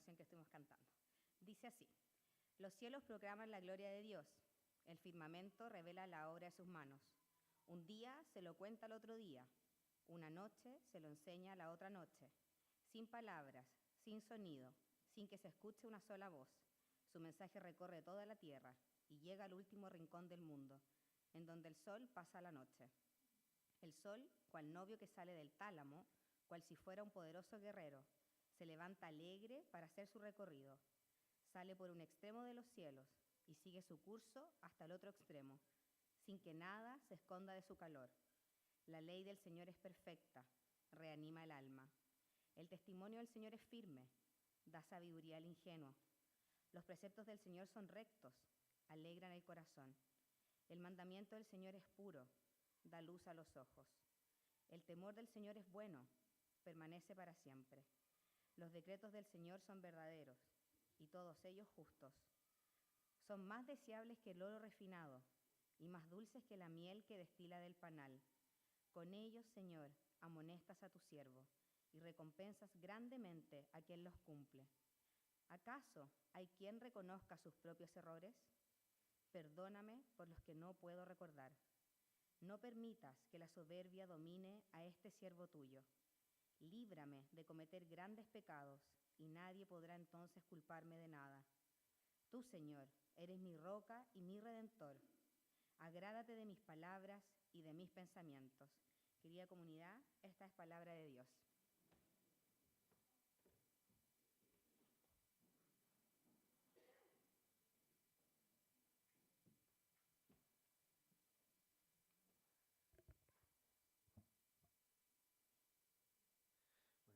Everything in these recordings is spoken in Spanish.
oración que estuvimos cantando. Dice así: los cielos proclaman la gloria de Dios, el firmamento revela la obra de sus manos. Un día se lo cuenta al otro día, una noche se lo enseña a la otra noche, sin palabras, sin sonido, sin que se escuche una sola voz. Su mensaje recorre toda la tierra y llega al último rincón del mundo, en donde el sol pasa la noche. El sol, cual novio que sale del tálamo, cual si fuera un poderoso guerrero, se levanta alegre para hacer su recorrido. Sale por un extremo de los cielos y sigue su curso hasta el otro extremo, sin que nada se esconda de su calor. La ley del Señor es perfecta, reanima el alma. El testimonio del Señor es firme, da sabiduría al ingenuo. Los preceptos del Señor son rectos, alegran el corazón. El mandamiento del Señor es puro, da luz a los ojos. El temor del Señor es bueno, permanece para siempre. Los decretos del Señor son verdaderos, y todos ellos justos. Son más deseables que el oro refinado, y más dulces que la miel que destila del panal. Con ellos, Señor, amonestas a tu siervo, y recompensas grandemente a quien los cumple. ¿Acaso hay quien reconozca sus propios errores? Perdóname por los que no puedo recordar. No permitas que la soberbia domine a este siervo tuyo. Líbrame de cometer grandes pecados, y nadie podrá entonces culparme de nada. Tú, Señor, eres mi roca y mi redentor. Agrádate de mis palabras y de mis pensamientos. Querida comunidad, esta es palabra de Dios.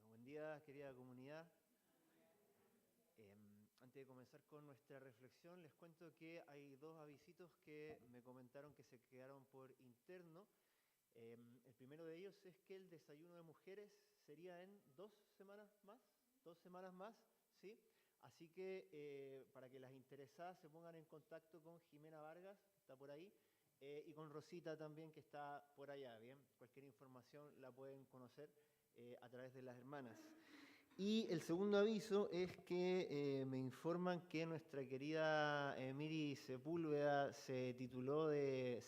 Bueno, buen día, querida comunidad. Antes de comenzar con nuestra reflexión, les cuento que hay dos avisitos que me comentaron que se quedaron por interno. El primero de ellos es que el desayuno de mujeres sería en 2 semanas más, ¿sí? Así que para que las interesadas se pongan en contacto con Jimena Vargas, que está por ahí, y con Rosita también, que está por allá, ¿bien? Cualquier información la pueden conocer a través de las hermanas. Y el segundo aviso es que me informan que nuestra querida Miri Sepúlveda se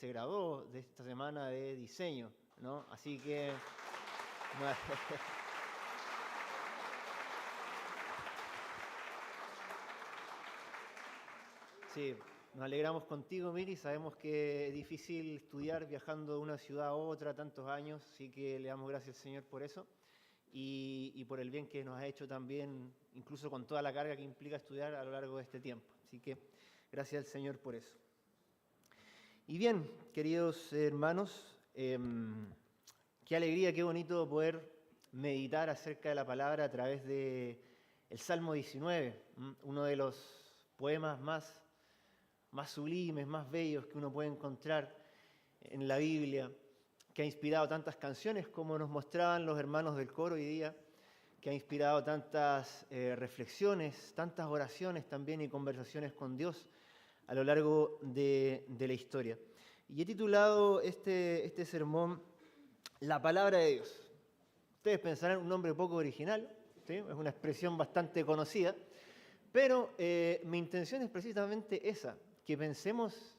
graduó de esta semana de diseño, ¿no? Así que... Sí, nos alegramos contigo, Miri. Sabemos que es difícil estudiar viajando de una ciudad a otra tantos años, así que le damos gracias al Señor por eso. Y por el bien que nos ha hecho también, incluso con toda la carga que implica estudiar a lo largo de este tiempo. Así que gracias al Señor por eso. Y bien, queridos hermanos, qué alegría, qué bonito poder meditar acerca de la palabra a través del Salmo 19, uno de los poemas más sublimes, más bellos que uno puede encontrar en la Biblia, que ha inspirado tantas canciones como nos mostraban los hermanos del coro hoy día, que ha inspirado tantas reflexiones, tantas oraciones también y conversaciones con Dios a lo largo de la historia. Y he titulado este sermón La Palabra de Dios. Ustedes pensarán un nombre poco original, ¿sí? Es una expresión bastante conocida, pero mi intención es precisamente esa, que pensemos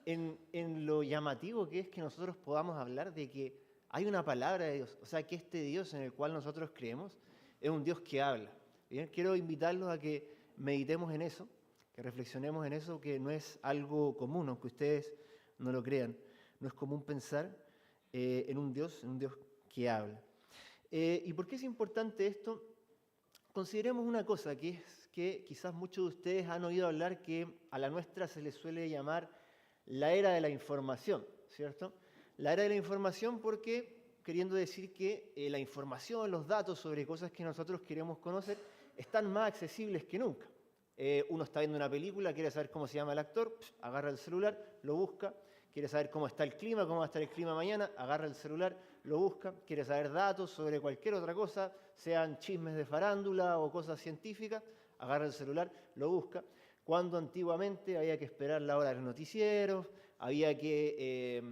en lo llamativo que es que nosotros podamos hablar de que hay una palabra de Dios, o sea, que este Dios en el cual nosotros creemos es un Dios que habla. Bien, quiero invitarlos a que meditemos en eso, que reflexionemos en eso, que no es algo común, aunque ustedes no lo crean. No es común pensar en un Dios que habla. ¿Y por qué es importante esto? Consideremos una cosa, que es que quizás muchos de ustedes han oído hablar que a la nuestra se le suele llamar la era de la información, ¿cierto? La era de la información porque, queriendo decir que la información, los datos sobre cosas que nosotros queremos conocer están más accesibles que nunca. Uno está viendo una película, quiere saber cómo se llama el actor, agarra el celular, lo busca. Quiere saber cómo está el clima, cómo va a estar el clima mañana, agarra el celular, lo busca. Quiere saber datos sobre cualquier otra cosa, sean chismes de farándula o cosas científicas, agarra el celular, lo busca. Cuando antiguamente había que esperar la hora de los noticieros, había que,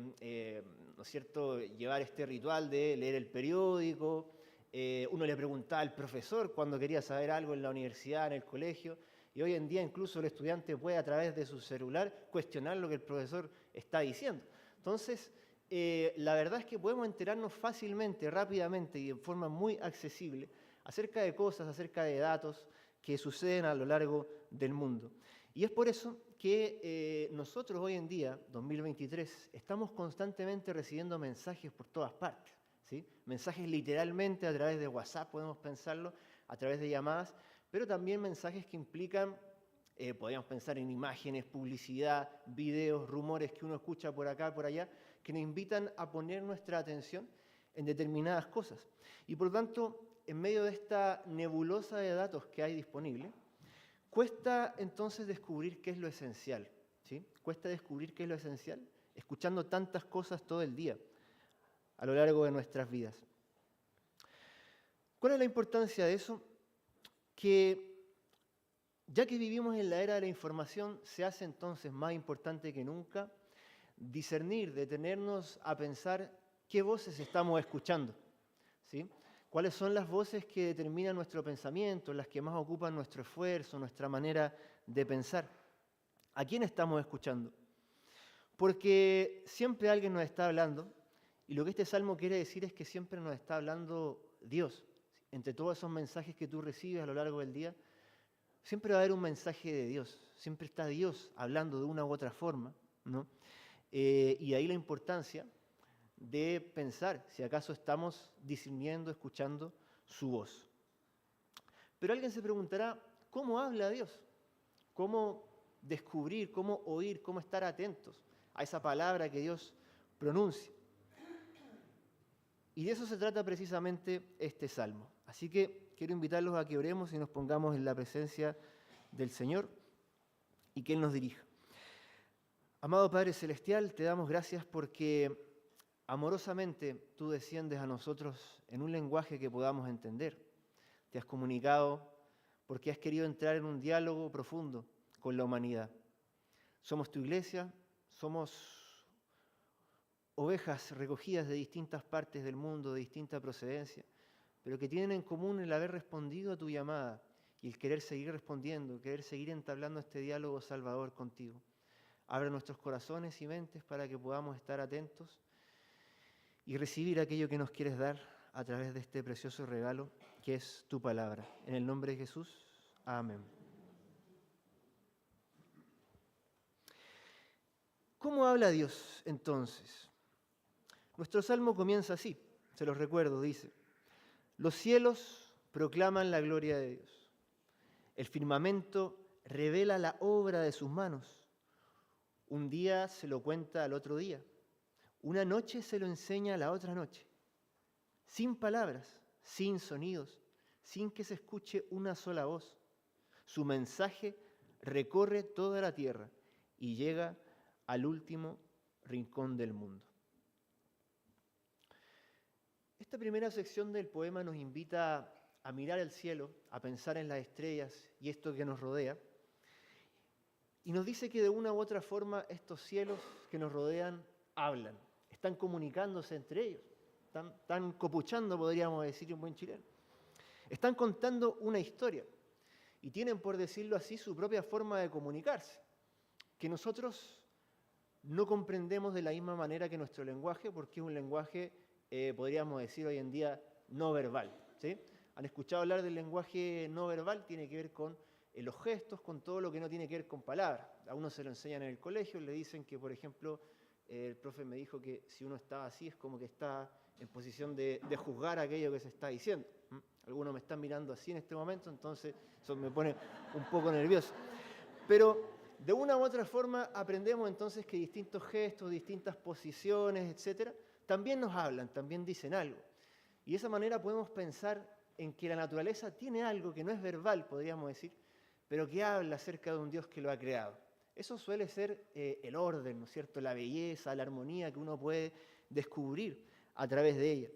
¿no es cierto?, llevar este ritual de leer el periódico, Uno le preguntaba al profesor cuando quería saber algo en la universidad, en el colegio, y hoy en día incluso el estudiante puede a través de su celular cuestionar lo que el profesor está diciendo. Entonces, la verdad es que podemos enterarnos fácilmente, rápidamente y en forma muy accesible acerca de cosas, acerca de datos que suceden a lo largo del mundo. Y es por eso que nosotros hoy en día, 2023, estamos constantemente recibiendo mensajes por todas partes, ¿sí? Mensajes literalmente a través de WhatsApp, podemos pensarlo, a través de llamadas, pero también mensajes que implican, podríamos pensar en imágenes, publicidad, videos, rumores que uno escucha por acá, por allá, que nos invitan a poner nuestra atención en determinadas cosas. Y por lo tanto, en medio de esta nebulosa de datos que hay disponible, cuesta entonces descubrir qué es lo esencial, ¿sí? Cuesta descubrir qué es lo esencial, escuchando tantas cosas todo el día, a lo largo de nuestras vidas. ¿Cuál es la importancia de eso? Que ya que vivimos en la era de la información, se hace entonces más importante que nunca discernir, detenernos a pensar qué voces estamos escuchando, ¿sí? ¿Cuáles son las voces que determinan nuestro pensamiento, las que más ocupan nuestro esfuerzo, nuestra manera de pensar? ¿A quién estamos escuchando? Porque siempre alguien nos está hablando, y lo que este salmo quiere decir es que siempre nos está hablando Dios. Entre todos esos mensajes que tú recibes a lo largo del día, siempre va a haber un mensaje de Dios, siempre está Dios hablando de una u otra forma, ¿no? Y ahí la importancia de pensar si acaso estamos discerniendo, escuchando su voz. Pero alguien se preguntará, ¿cómo habla Dios? ¿Cómo descubrir, cómo oír, cómo estar atentos a esa palabra que Dios pronuncia? Y de eso se trata precisamente este salmo. Así que quiero invitarlos a que oremos y nos pongamos en la presencia del Señor y que Él nos dirija. Amado Padre Celestial, te damos gracias porque amorosamente tú desciendes a nosotros en un lenguaje que podamos entender. Te has comunicado porque has querido entrar en un diálogo profundo con la humanidad. Somos tu iglesia, somos ovejas recogidas de distintas partes del mundo, de distinta procedencia, pero que tienen en común el haber respondido a tu llamada y el querer seguir respondiendo, querer seguir entablando este diálogo salvador contigo. Abre nuestros corazones y mentes para que podamos estar atentos y recibir aquello que nos quieres dar a través de este precioso regalo que es tu palabra. En el nombre de Jesús, amén. ¿Cómo habla Dios entonces? Nuestro salmo comienza así, se los recuerdo, dice: los cielos proclaman la gloria de Dios. El firmamento revela la obra de sus manos. Un día se lo cuenta al otro día. Una noche se lo enseña a la otra noche. Sin palabras, sin sonidos, sin que se escuche una sola voz. Su mensaje recorre toda la tierra y llega al último rincón del mundo. Esta primera sección del poema nos invita a mirar el cielo, a pensar en las estrellas y esto que nos rodea. Y nos dice que de una u otra forma estos cielos que nos rodean hablan, están comunicándose entre ellos, están copuchando, podríamos decir en buen chileno. Están contando una historia y tienen, por decirlo así, su propia forma de comunicarse, que nosotros no comprendemos de la misma manera que nuestro lenguaje, porque es un lenguaje, podríamos decir hoy en día, no verbal, ¿sí? ¿Han escuchado hablar del lenguaje no verbal? Tiene que ver con los gestos, con todo lo que no tiene que ver con palabras. A uno se lo enseñan en el colegio, le dicen que, por ejemplo, el profe me dijo que si uno está así es como que está en posición de juzgar aquello que se está diciendo. Algunos me están mirando así en este momento, entonces eso me pone un poco nervioso. Pero de una u otra forma aprendemos entonces que distintos gestos, distintas posiciones, etcétera, también nos hablan, también dicen algo. Y de esa manera podemos pensar en que la naturaleza tiene algo que no es verbal, podríamos decir, pero que habla acerca de un Dios que lo ha creado. Eso suele ser el orden, ¿no es cierto?, la belleza, la armonía que uno puede descubrir a través de ella.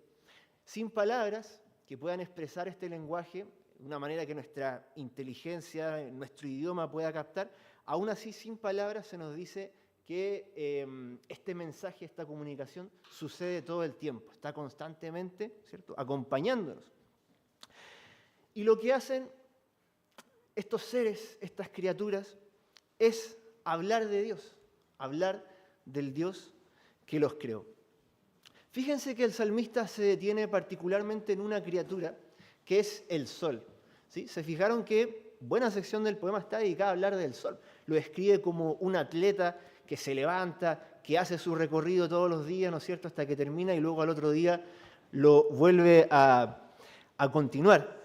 Sin palabras que puedan expresar este lenguaje de una manera que nuestra inteligencia, nuestro idioma pueda captar, aún así sin palabras se nos dice que este mensaje, esta comunicación sucede todo el tiempo, está constantemente, ¿cierto?, acompañándonos Y lo que hacen estos seres, estas criaturas, es hablar de Dios, hablar del Dios que los creó. Fíjense que el salmista se detiene particularmente en una criatura que es el sol. ¿Sí? Se fijaron que buena sección del poema está dedicada a hablar del sol. Lo describe como un atleta que se levanta, que hace su recorrido todos los días, ¿no es cierto?, hasta que termina y luego al otro día lo vuelve a continuar.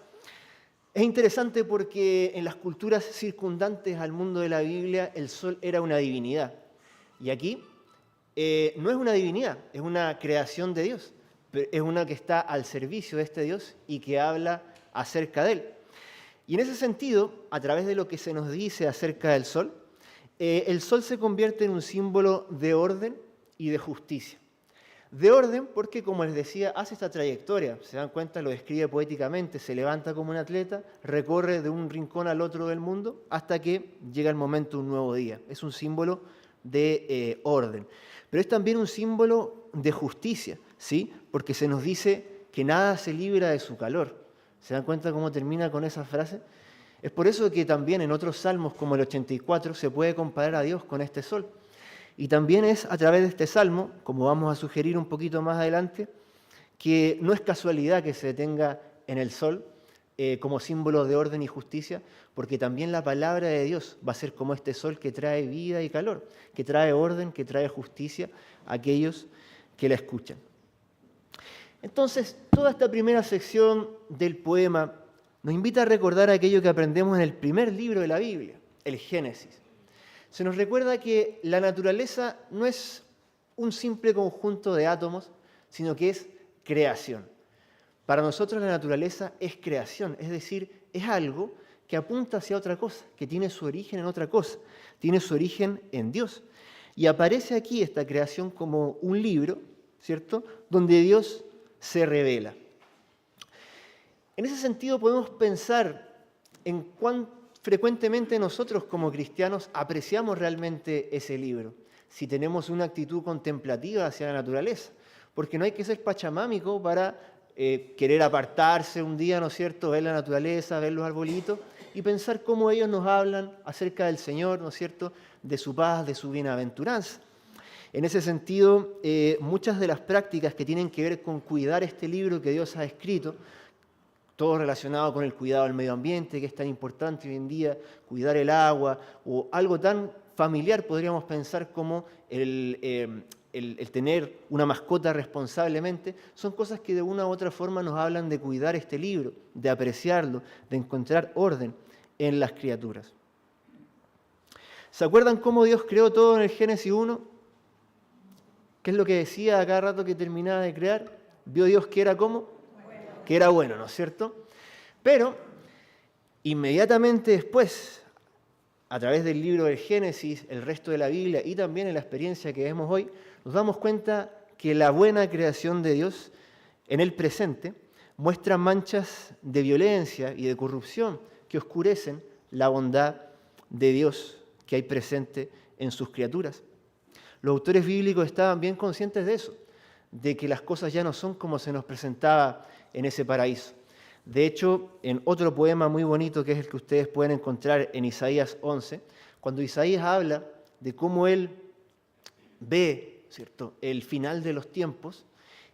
Es interesante porque en las culturas circundantes al mundo de la Biblia el sol era una divinidad. Y aquí no es una divinidad, es una creación de Dios. Pero es una que está al servicio de este Dios y que habla acerca de él. Y en ese sentido, a través de lo que se nos dice acerca del sol, el sol se convierte en un símbolo de orden y de justicia. De orden porque, como les decía, hace esta trayectoria, se dan cuenta, lo describe poéticamente, se levanta como un atleta, recorre de un rincón al otro del mundo hasta que llega el momento de un nuevo día. Es un símbolo de orden, pero es también un símbolo de justicia, ¿sí? Porque se nos dice que nada se libra de su calor. ¿Se dan cuenta cómo termina con esa frase? Es por eso que también en otros salmos, como el 84, se puede comparar a Dios con este sol. Y también es a través de este salmo, como vamos a sugerir un poquito más adelante, que no es casualidad que se detenga en el sol como símbolo de orden y justicia, porque también la palabra de Dios va a ser como este sol que trae vida y calor, que trae orden, que trae justicia a aquellos que la escuchan. Entonces, toda esta primera sección del poema nos invita a recordar aquello que aprendemos en el primer libro de la Biblia, el Génesis. Se nos recuerda que la naturaleza no es un simple conjunto de átomos, sino que es creación. Para nosotros la naturaleza es creación, es decir, es algo que apunta hacia otra cosa, que tiene su origen en otra cosa, tiene su origen en Dios. Y aparece aquí esta creación como un libro, ¿cierto?, donde Dios se revela. En ese sentido podemos pensar en cuán frecuentemente nosotros como cristianos apreciamos realmente ese libro, si tenemos una actitud contemplativa hacia la naturaleza, porque no hay que ser pachamámico para querer apartarse un día, ¿no es cierto?, ver la naturaleza, ver los arbolitos y pensar cómo ellos nos hablan acerca del Señor, ¿no es cierto?, de su paz, de su bienaventuranza. En ese sentido, muchas de las prácticas que tienen que ver con cuidar este libro que Dios ha escrito, todo relacionado con el cuidado del medio ambiente, que es tan importante hoy en día, cuidar el agua, o algo tan familiar podríamos pensar como el tener una mascota responsablemente, son cosas que de una u otra forma nos hablan de cuidar este libro, de apreciarlo, de encontrar orden en las criaturas. ¿Se acuerdan cómo Dios creó todo en el Génesis 1? ¿Qué es lo que decía a cada rato que terminaba de crear? Vio Dios que era ¿cómo? Bueno. Que era bueno, ¿no es cierto? Pero inmediatamente después, a través del libro del Génesis, el resto de la Biblia y también en la experiencia que vemos hoy, nos damos cuenta que la buena creación de Dios en el presente muestra manchas de violencia y de corrupción que oscurecen la bondad de Dios que hay presente en sus criaturas. Los autores bíblicos estaban bien conscientes de eso, de que las cosas ya no son como se nos presentaba en ese paraíso. De hecho, en otro poema muy bonito, que es el que ustedes pueden encontrar en Isaías 11, cuando Isaías habla de cómo él ve, ¿cierto?, el final de los tiempos,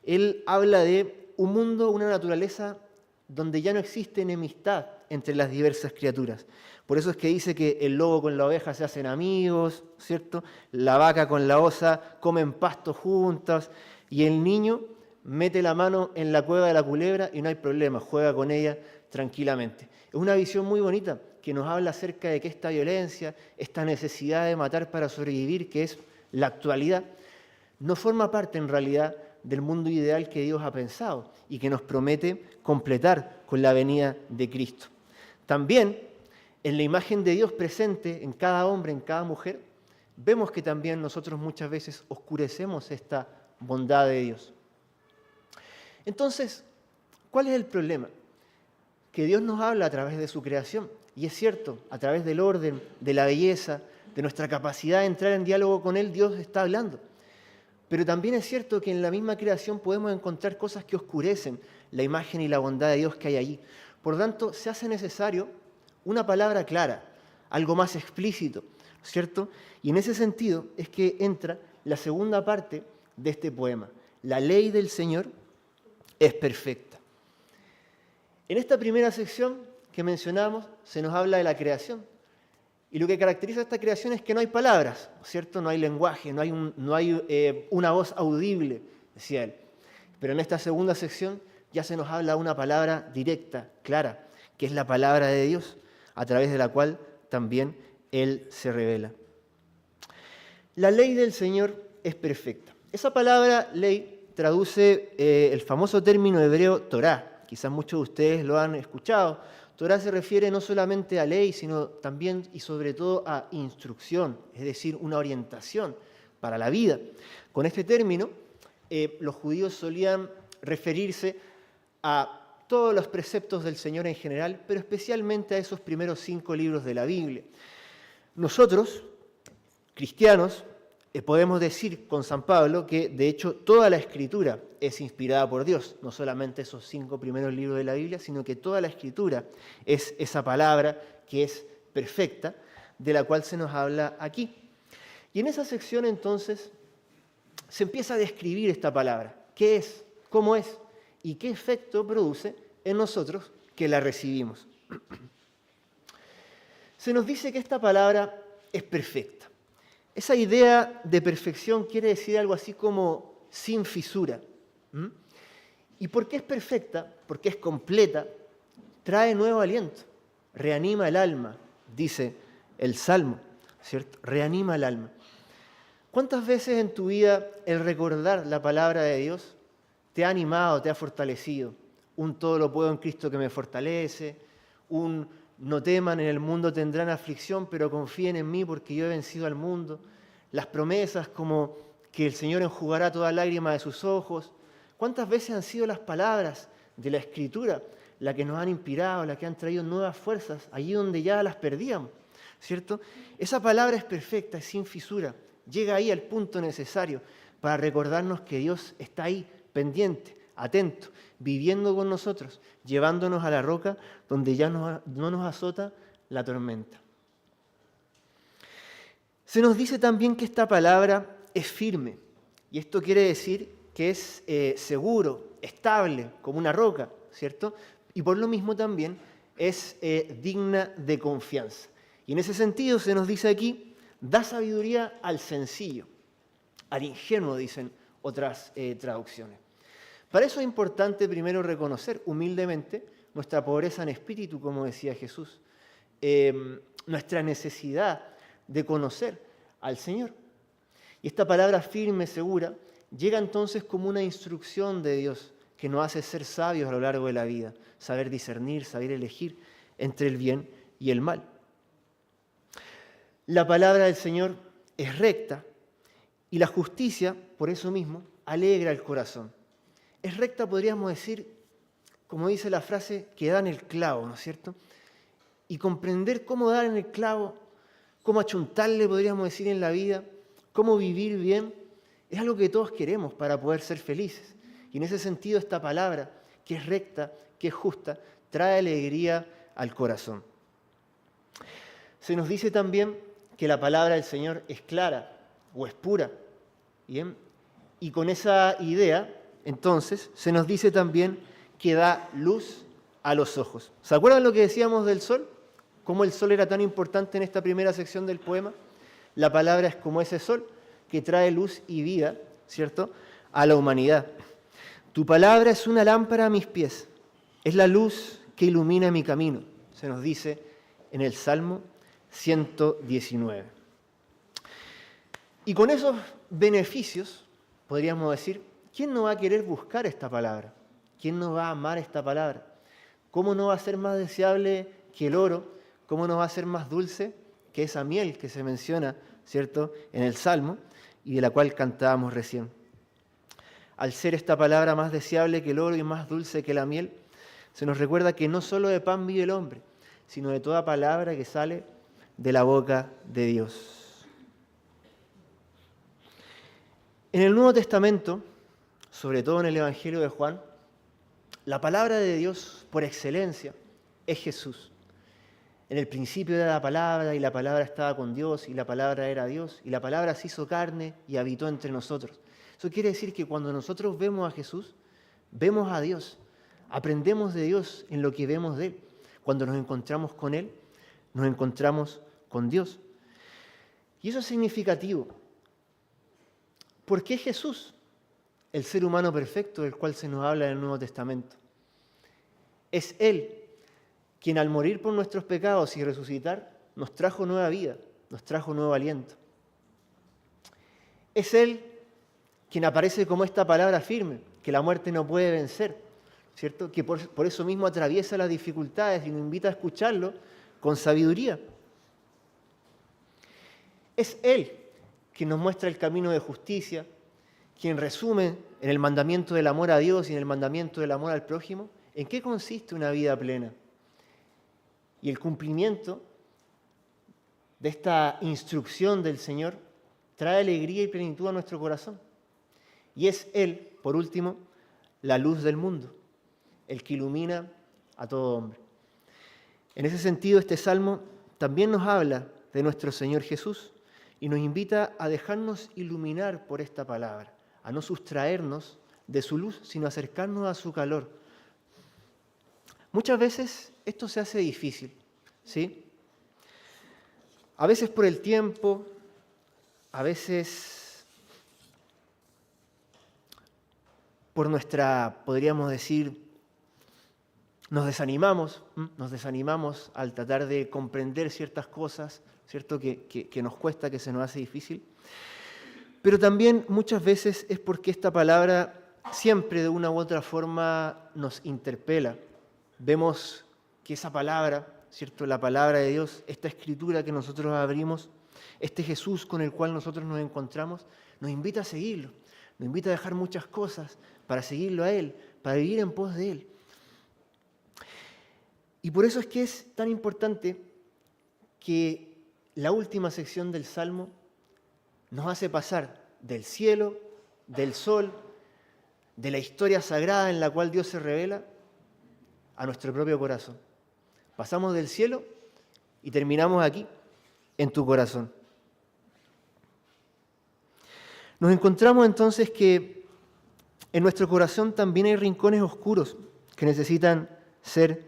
él habla de un mundo, una naturaleza donde ya no existe enemistad entre las diversas criaturas. Por eso es que dice que el lobo con la oveja se hacen amigos, ¿cierto? La vaca con la osa comen pasto juntas y el niño mete la mano en la cueva de la culebra y no hay problema, juega con ella tranquilamente. Es una visión muy bonita que nos habla acerca de que esta violencia, esta necesidad de matar para sobrevivir, que es la actualidad, no forma parte en realidad del mundo ideal que Dios ha pensado y que nos promete completar con la venida de Cristo. También, en la imagen de Dios presente en cada hombre, en cada mujer, vemos que también nosotros muchas veces oscurecemos esta bondad de Dios. Entonces, ¿cuál es el problema? Que Dios nos habla a través de su creación, y es cierto, a través del orden, de la belleza, de nuestra capacidad de entrar en diálogo con Él, Dios está hablando. Pero también es cierto que en la misma creación podemos encontrar cosas que oscurecen la imagen y la bondad de Dios que hay allí. Por lo tanto, se hace necesario una palabra clara, algo más explícito, ¿cierto? Y en ese sentido es que entra la segunda parte de este poema. La ley del Señor es perfecta. En esta primera sección que mencionamos se nos habla de la creación. Y lo que caracteriza a esta creación es que no hay palabras, ¿cierto? No hay lenguaje, no hay una voz audible, decía él. Pero en esta segunda sección ya se nos habla una palabra directa, clara, que es la palabra de Dios, a través de la cual también Él se revela. La ley del Señor es perfecta. Esa palabra ley traduce el famoso término hebreo Torá. Quizás muchos de ustedes lo han escuchado. Torá se refiere no solamente a ley, sino también y sobre todo a instrucción, es decir, una orientación para la vida. Con este término, los judíos solían referirse a todos los preceptos del Señor en general, pero especialmente a esos primeros 5 libros de la Biblia. Nosotros, cristianos, podemos decir con San Pablo que de hecho toda la Escritura es inspirada por Dios, no solamente esos 5 primeros libros de la Biblia, sino que toda la Escritura es esa palabra que es perfecta, de la cual se nos habla aquí. Y en esa sección entonces se empieza a describir esta palabra, qué es, cómo es y qué efecto produce en nosotros que la recibimos. Se nos dice que esta palabra es perfecta. Esa idea de perfección quiere decir algo así como sin fisura. ¿Y por qué es perfecta? Porque es completa, trae nuevo aliento, reanima el alma, dice el Salmo, ¿cierto? Reanima el alma. ¿Cuántas veces en tu vida el recordar la palabra de Dios te ha animado, te ha fortalecido? Un todo lo puedo en Cristo que me fortalece, un no teman, en el mundo tendrán aflicción, pero confíen en mí porque yo he vencido al mundo. Las promesas como que el Señor enjugará toda lágrima de sus ojos. ¿Cuántas veces han sido las palabras de la Escritura las que nos han inspirado, las que han traído nuevas fuerzas allí donde ya las perdíamos? ¿Cierto? Esa palabra es perfecta, es sin fisura. Llega ahí al punto necesario para recordarnos que Dios está ahí, pendiente, atento, viviendo con nosotros, llevándonos a la roca donde ya no nos azota la tormenta. Se nos dice también que esta palabra es firme, y esto quiere decir que es seguro, estable, como una roca, ¿cierto? Y por lo mismo también es digna de confianza. Y en ese sentido se nos dice aquí, da sabiduría al sencillo, al ingenuo, dicen otras traducciones. Para eso es importante primero reconocer humildemente nuestra pobreza en espíritu, como decía Jesús, nuestra necesidad de conocer al Señor. Y esta palabra firme, segura, llega entonces como una instrucción de Dios que nos hace ser sabios a lo largo de la vida, saber discernir, saber elegir entre el bien y el mal. La palabra del Señor es recta y la justicia, por eso mismo, alegra el corazón. Es recta, podríamos decir, como dice la frase, que da en el clavo, ¿no es cierto? Y comprender cómo dar en el clavo, cómo achuntarle, podríamos decir, en la vida, cómo vivir bien, es algo que todos queremos para poder ser felices. Y en ese sentido, esta palabra, que es recta, que es justa, trae alegría al corazón. Se nos dice también que la palabra del Señor es clara o es pura. ¿Bien? Y con esa idea, entonces, se nos dice también que da luz a los ojos. ¿Se acuerdan lo que decíamos del sol? ¿Cómo el sol era tan importante en esta primera sección del poema? La palabra es como ese sol que trae luz y vida, ¿cierto?, a la humanidad. Tu palabra es una lámpara a mis pies, es la luz que ilumina mi camino, se nos dice en el Salmo 119. Y con esos beneficios, podríamos decir, ¿quién no va a querer buscar esta palabra? ¿Quién no va a amar esta palabra? ¿Cómo no va a ser más deseable que el oro? ¿Cómo no va a ser más dulce que esa miel que se menciona, ¿cierto?, en el Salmo y de la cual cantábamos recién? Al ser esta palabra más deseable que el oro y más dulce que la miel, se nos recuerda que no solo de pan vive el hombre, sino de toda palabra que sale de la boca de Dios. En el Nuevo Testamento, sobre todo en el Evangelio de Juan, la palabra de Dios, por excelencia, es Jesús. En el principio era la palabra, y la palabra estaba con Dios, y la palabra era Dios, y la palabra se hizo carne y habitó entre nosotros. Eso quiere decir que cuando nosotros vemos a Jesús, vemos a Dios, aprendemos de Dios en lo que vemos de Él. Cuando nos encontramos con Él, nos encontramos con Dios. Y eso es significativo. ¿Por qué Jesús, el ser humano perfecto del cual se nos habla en el Nuevo Testamento? Es Él quien al morir por nuestros pecados y resucitar, nos trajo nueva vida, nos trajo nuevo aliento. Es Él quien aparece como esta palabra firme, que la muerte no puede vencer, ¿cierto? Que por eso mismo atraviesa las dificultades y nos invita a escucharlo con sabiduría. Es Él quien nos muestra el camino de justicia, quien resume en el mandamiento del amor a Dios y en el mandamiento del amor al prójimo en qué consiste una vida plena. Y el cumplimiento de esta instrucción del Señor trae alegría y plenitud a nuestro corazón. Y es Él, por último, la luz del mundo, el que ilumina a todo hombre. En ese sentido, este salmo también nos habla de nuestro Señor Jesús y nos invita a dejarnos iluminar por esta palabra, a no sustraernos de su luz, sino acercarnos a su calor. Muchas veces esto se hace difícil, ¿sí? A veces por el tiempo, a veces por nuestra, podríamos decir, nos desanimamos al tratar de comprender ciertas cosas, ¿cierto? Que nos cuesta, que se nos hace difícil. Pero también muchas veces es porque esta palabra siempre de una u otra forma nos interpela. Vemos que esa palabra, ¿cierto? La palabra de Dios, esta escritura que nosotros abrimos, este Jesús con el cual nosotros nos encontramos, nos invita a seguirlo, nos invita a dejar muchas cosas para seguirlo a Él, para vivir en pos de Él. Y por eso es que es tan importante que la última sección del Salmo nos hace pasar del cielo, del sol, de la historia sagrada en la cual Dios se revela, a nuestro propio corazón. Pasamos del cielo y terminamos aquí, en tu corazón. Nos encontramos entonces que en nuestro corazón también hay rincones oscuros que necesitan ser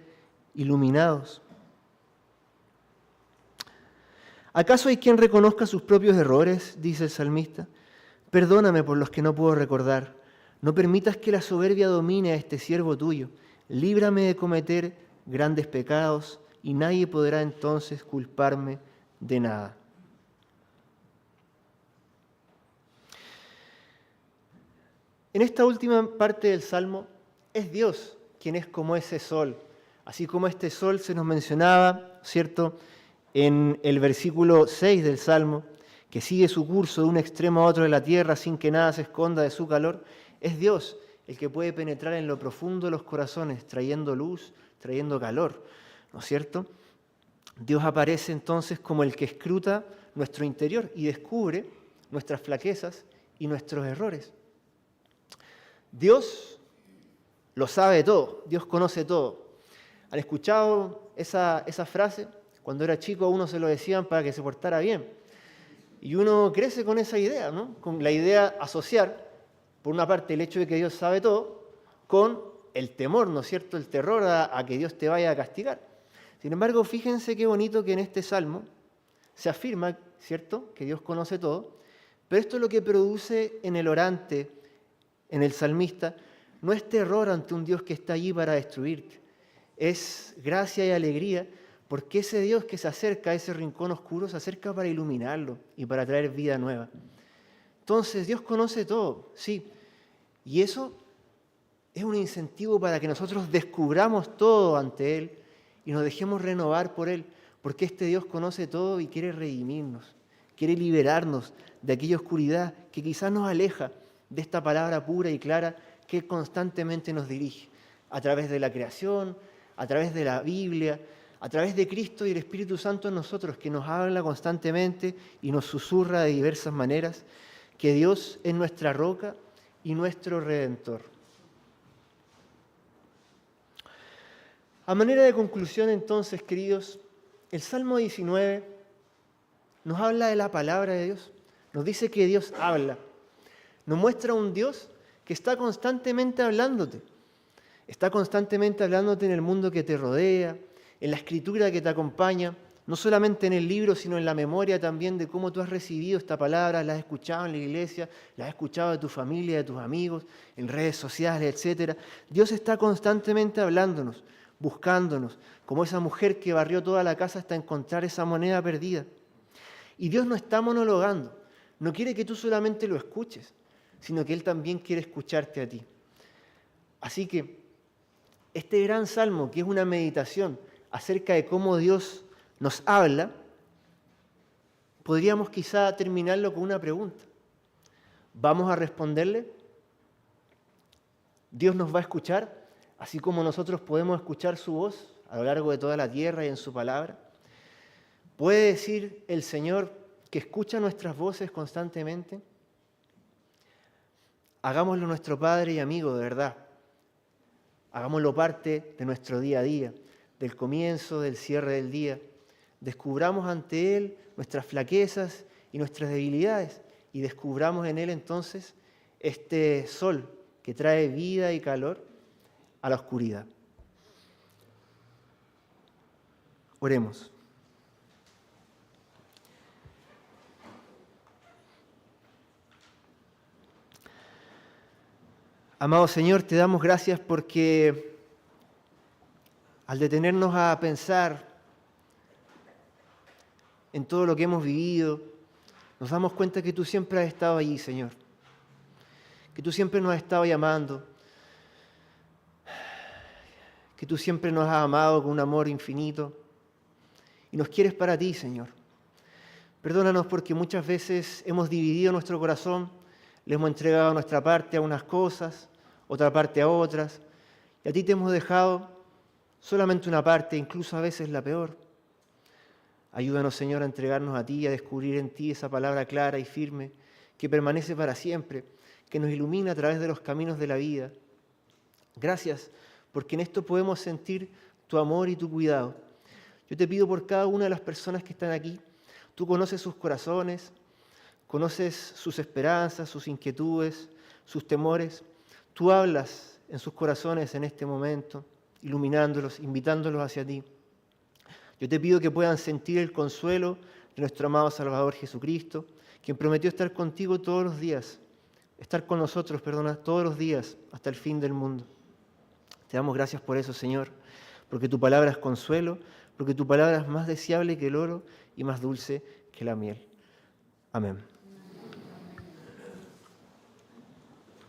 iluminados. ¿Acaso hay quien reconozca sus propios errores?, dice el salmista. Perdóname por los que no puedo recordar. No permitas que la soberbia domine a este siervo tuyo. Líbrame de cometer grandes pecados y nadie podrá entonces culparme de nada. En esta última parte del Salmo es Dios quien es como ese sol. Así como este sol se nos mencionaba, ¿cierto?, en el versículo 6 del Salmo, que sigue su curso de un extremo a otro de la tierra sin que nada se esconda de su calor, es Dios el que puede penetrar en lo profundo de los corazones, trayendo luz, trayendo calor, ¿no es cierto? Dios aparece entonces como el que escruta nuestro interior y descubre nuestras flaquezas y nuestros errores. Dios lo sabe todo, Dios conoce todo. ¿Han escuchado esa frase? Cuando era chico a uno se lo decían para que se portara bien. Y uno crece con esa idea, ¿no? Con la idea de asociar, por una parte, el hecho de que Dios sabe todo, con el temor, ¿no es cierto?, el terror a que Dios te vaya a castigar. Sin embargo, fíjense qué bonito que en este Salmo se afirma, ¿cierto?, que Dios conoce todo, pero esto es lo que produce en el orante, en el salmista, no es terror ante un Dios que está allí para destruirte, es gracia y alegría, porque ese Dios que se acerca a ese rincón oscuro, se acerca para iluminarlo y para traer vida nueva. Entonces, Dios conoce todo, sí, y eso es un incentivo para que nosotros descubramos todo ante Él y nos dejemos renovar por Él, porque este Dios conoce todo y quiere redimirnos, quiere liberarnos de aquella oscuridad que quizás nos aleja de esta palabra pura y clara que constantemente nos dirige, a través de la creación, a través de la Biblia, a través de Cristo y el Espíritu Santo en nosotros, que nos habla constantemente y nos susurra de diversas maneras, que Dios es nuestra roca y nuestro Redentor. A manera de conclusión, entonces, queridos, el Salmo 19 nos habla de la palabra de Dios, nos dice que Dios habla, nos muestra un Dios que está constantemente hablándote. Está constantemente hablándote en el mundo que te rodea, en la escritura que te acompaña, no solamente en el libro, sino en la memoria también de cómo tú has recibido esta palabra, la has escuchado en la iglesia, la has escuchado de tu familia, de tus amigos, en redes sociales, etc. Dios está constantemente hablándonos, buscándonos, como esa mujer que barrió toda la casa hasta encontrar esa moneda perdida. Y Dios no está monologando, no quiere que tú solamente lo escuches, sino que Él también quiere escucharte a ti. Así que este gran salmo, que es una meditación acerca de cómo Dios nos habla, podríamos quizá terminarlo con una pregunta. ¿Vamos a responderle? ¿Dios nos va a escuchar, así como nosotros podemos escuchar su voz a lo largo de toda la tierra y en su palabra? ¿Puede decir el Señor que escucha nuestras voces constantemente? Hagámoslo nuestro Padre y amigo, de verdad. Hagámoslo parte de nuestro día a día, del comienzo, del cierre del día. Descubramos ante Él nuestras flaquezas y nuestras debilidades y descubramos en Él entonces este sol que trae vida y calor a la oscuridad. Oremos. Amado Señor, te damos gracias porque al detenernos a pensar en todo lo que hemos vivido, nos damos cuenta que tú siempre has estado allí, Señor. Que tú siempre nos has estado llamando. Que tú siempre nos has amado con un amor infinito. Y nos quieres para ti, Señor. Perdónanos porque muchas veces hemos dividido nuestro corazón, le hemos entregado nuestra parte a unas cosas, otra parte a otras, y a ti te hemos dejado solamente una parte, incluso a veces la peor. Ayúdanos, Señor, a entregarnos a ti y a descubrir en ti esa palabra clara y firme que permanece para siempre, que nos ilumina a través de los caminos de la vida. Gracias, porque en esto podemos sentir tu amor y tu cuidado. Yo te pido por cada una de las personas que están aquí, tú conoces sus corazones, conoces sus esperanzas, sus inquietudes, sus temores. Tú hablas en sus corazones en este momento, iluminándolos, invitándolos hacia ti. Yo te pido que puedan sentir el consuelo de nuestro amado Salvador Jesucristo, quien prometió estar contigo todos los días, estar con nosotros, todos los días hasta el fin del mundo. Te damos gracias por eso, Señor, porque tu palabra es consuelo, porque tu palabra es más deseable que el oro y más dulce que la miel. Amén.